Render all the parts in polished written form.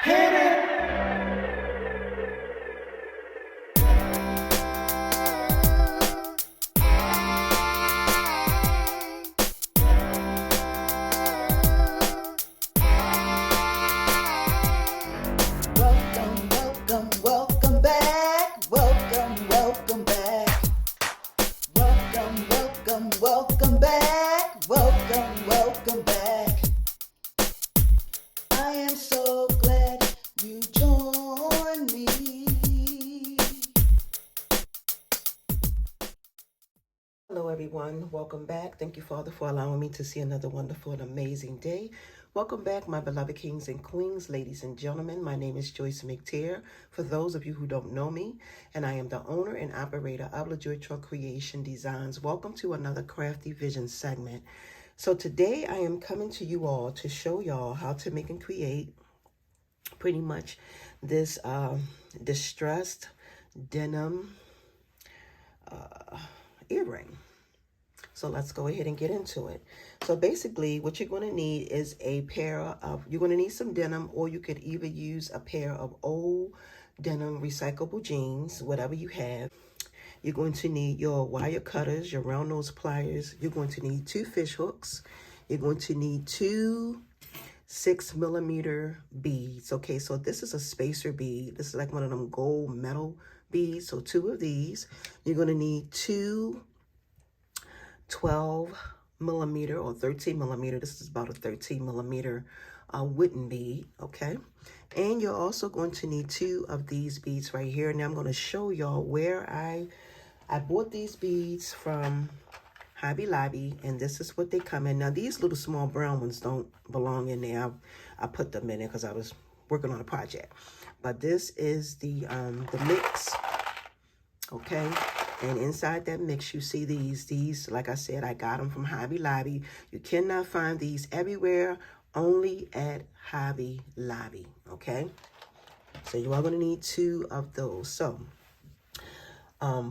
Hit it. Welcome, welcome, welcome back. Welcome, welcome back. Welcome, welcome, welcome back. Welcome, welcome back. I am so glad you joined me. Hello, everyone. Welcome back. Thank you, Father, for allowing me to see another wonderful and amazing day. Welcome back, my beloved kings and queens, ladies and gentlemen. My name is Joyce McTeer. For those of you who don't know me, and I am the owner and operator of LaJoy Truck Creation Designs. Welcome to another Crafty Vision segment. So today I am coming to you all to show y'all how to make and create pretty much this distressed denim earring. So let's go ahead and get into it. So basically what you're going to need is you're going to need some denim, or you could either use a pair of old denim recyclable jeans, whatever you have. You're going to need your wire cutters, your round nose pliers. You're going to need 2 fish hooks. You're going to need 2 6mm beads. Okay, so this is a spacer bead. This is like one of them gold metal beads. So 2 of these. You're going to need 2 12mm or 13mm. This is about a 13mm wooden bead, okay? And you're also going to need 2 of these beads right here. Now I'm going to show y'all where I bought these beads from Hobby Lobby, and this is what they come in. Now these little small brown ones don't belong in there. I put them in there because I was working on a project. But this is the mix, okay? And inside that mix, you see these, like I said, I got them from Hobby Lobby. You cannot find these everywhere, only at Hobby Lobby, okay? So you are going to need 2 of those. So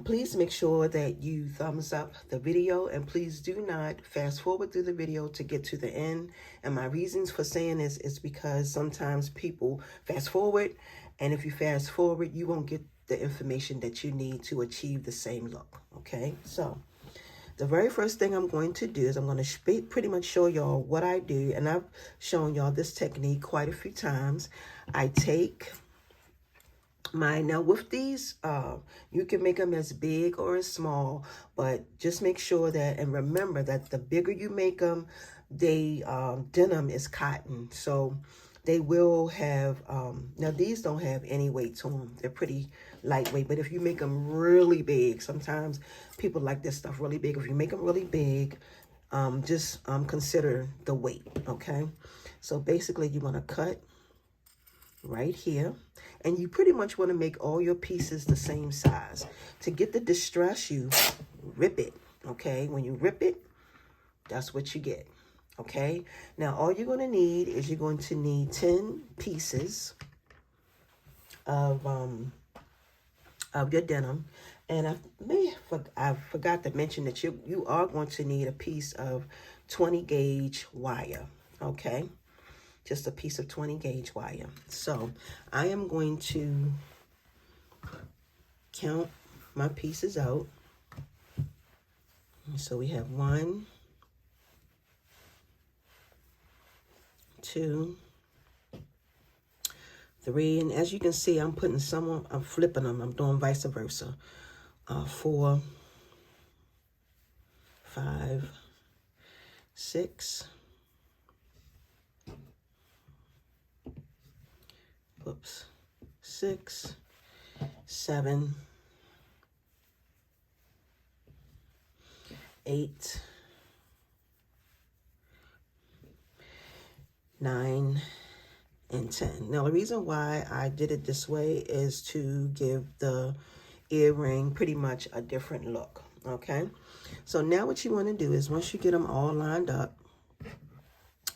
please make sure that you thumbs up the video, and please do not fast forward through the video to get to the end. And my reasons for saying this is because sometimes people fast forward, and if you fast forward, you won't get the information that you need to achieve the same look, okay? So the very first thing I'm going to do is I'm going to pretty much show y'all what I do, and I've shown y'all this technique quite a few times. I take now with these, you can make them as big or as small, but just make sure that, and remember that the bigger you make them, denim is cotton, so they will have, now these don't have any weight to them. They're pretty lightweight, but if you make them really big, sometimes people like this stuff really big. If you make them really big, just consider the weight, okay? So basically you want to cut right here, and you pretty much want to make all your pieces the same size. To get the distress, you rip it, okay? When you rip it, that's what you get. Okay, now all you're going to need is you're going to need 10 pieces of your denim, and I forgot to mention that you are going to need a piece of 20 gauge wire. Okay, just a piece of 20 gauge wire. So I am going to count my pieces out. So we have 1, 2, 3, and as you can see, I'm putting some on, I'm flipping them, I'm doing vice versa. 4, 5, 6, whoops, 6, 7, 8, 9, and 10. Now the reason why I did it this way is to give the earring pretty much a different look, okay? So now what you want to do is, once you get them all lined up,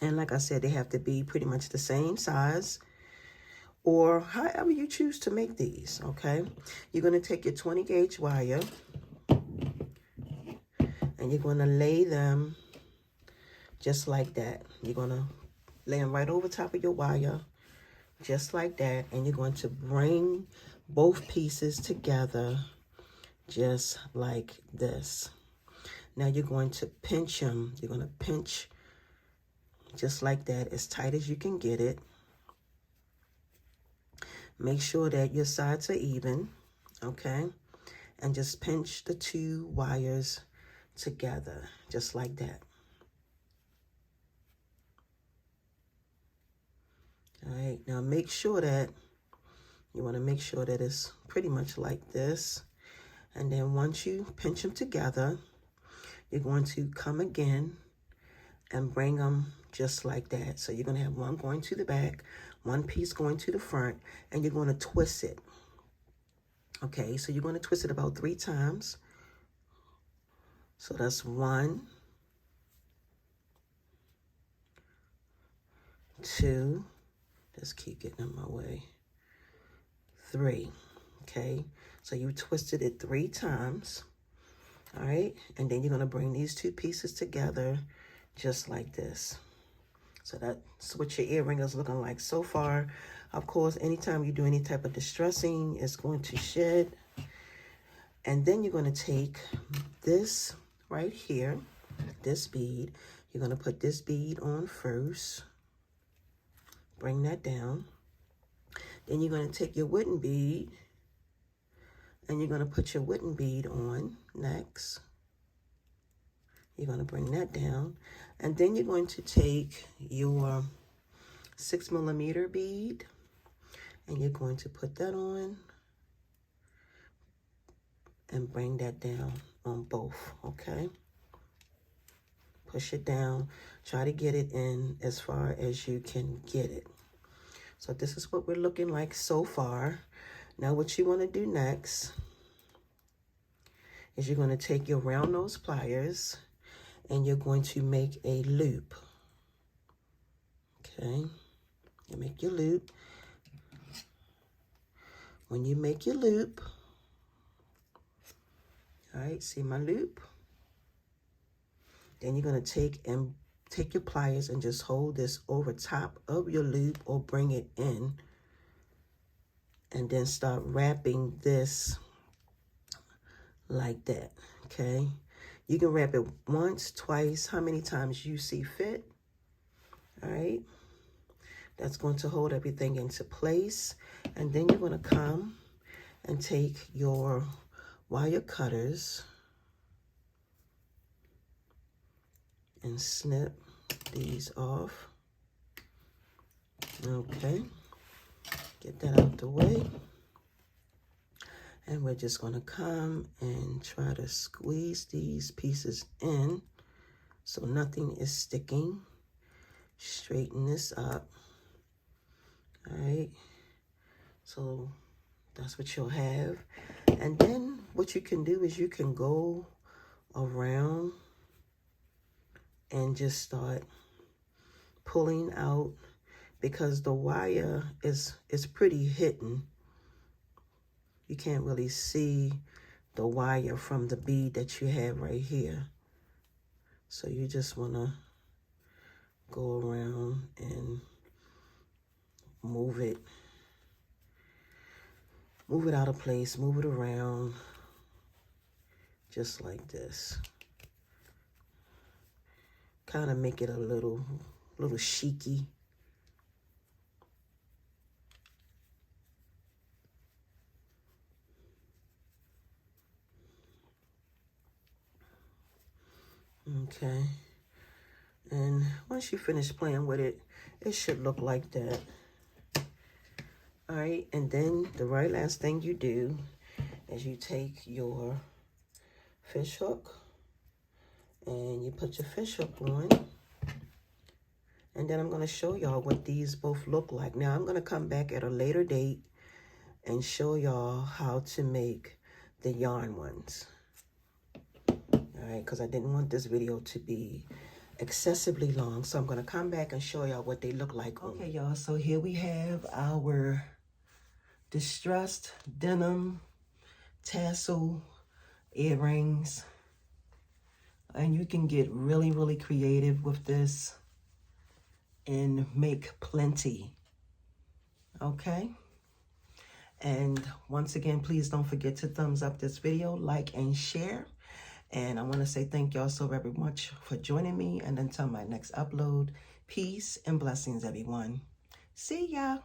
and like I said, they have to be pretty much the same size, or however you choose to make these, okay? You're going to take your 20 gauge wire, and you're going to lay them just like that. You're going to lay them right over top of your wire, just like that. And you're going to bring both pieces together just like this. Now you're going to pinch them. You're going to pinch just like that, as tight as you can get it. Make sure that your sides are even, okay? And just pinch the two wires together, just like that. All right, now make sure that, you want to make sure that it's pretty much like this. And then once you pinch them together, you're going to come again and bring them just like that. So you're going to have one going to the back, one piece going to the front, and you're going to twist it. Okay, so you're going to twist it about 3 times. So that's 1, 2, just keep getting in my way, 3. Okay, so you twisted it 3 times. All right, and then you're going to bring these 2 pieces together just like this. So that's what your earring is looking like so far. Of course, anytime you do any type of distressing, it's going to shed. And then you're going to take this right here, this bead. You're going to put this bead on first. Bring that down. Then you're going to take your wooden bead, and you're going to put your wooden bead on next. You're going to bring that down. And then you're going to take your 6mm bead, and you're going to put that on and bring that down on both, okay? Push it down. Try to get it in as far as you can get it. So this is what we're looking like so far. Now what you want to do next is you're going to take your round nose pliers and you're going to make a loop. Okay, you make your loop. When you make your loop, all right, see my loop? Then you're going to take your pliers and just hold this over top of your loop or bring it in. And then start wrapping this like that, okay? You can wrap it once, twice, how many times you see fit, all right? That's going to hold everything into place. And then you're going to come and take your wire cutters and snip these off. Okay, get that out the way. And we're just going to come and try to squeeze these pieces in so nothing is sticking. Straighten this up. All right, so that's what you'll have. And then what you can do is you can go around and just start pulling out, because the wire is pretty hidden. You can't really see the wire from the bead that you have right here. So you just want to go around and move it out of place, move it around, just like this. Kind of make it a little chicy. Okay. And once you finish playing with it, it should look like that. All right, and then the very last thing you do is you take your fish hook and you put your fish hook on. And then I'm going to show y'all what these both look like. Now, I'm going to come back at a later date and show y'all how to make the yarn ones. All right, because I didn't want this video to be excessively long. So I'm going to come back and show y'all what they look like. Okay, y'all, so here we have our distressed denim tassel earrings. And you can get really creative with this and make plenty. Okay. And once again, please don't forget to thumbs up this video, like and share. And I want to say thank y'all so very much for joining me. And until my next upload, peace and blessings, everyone. See ya.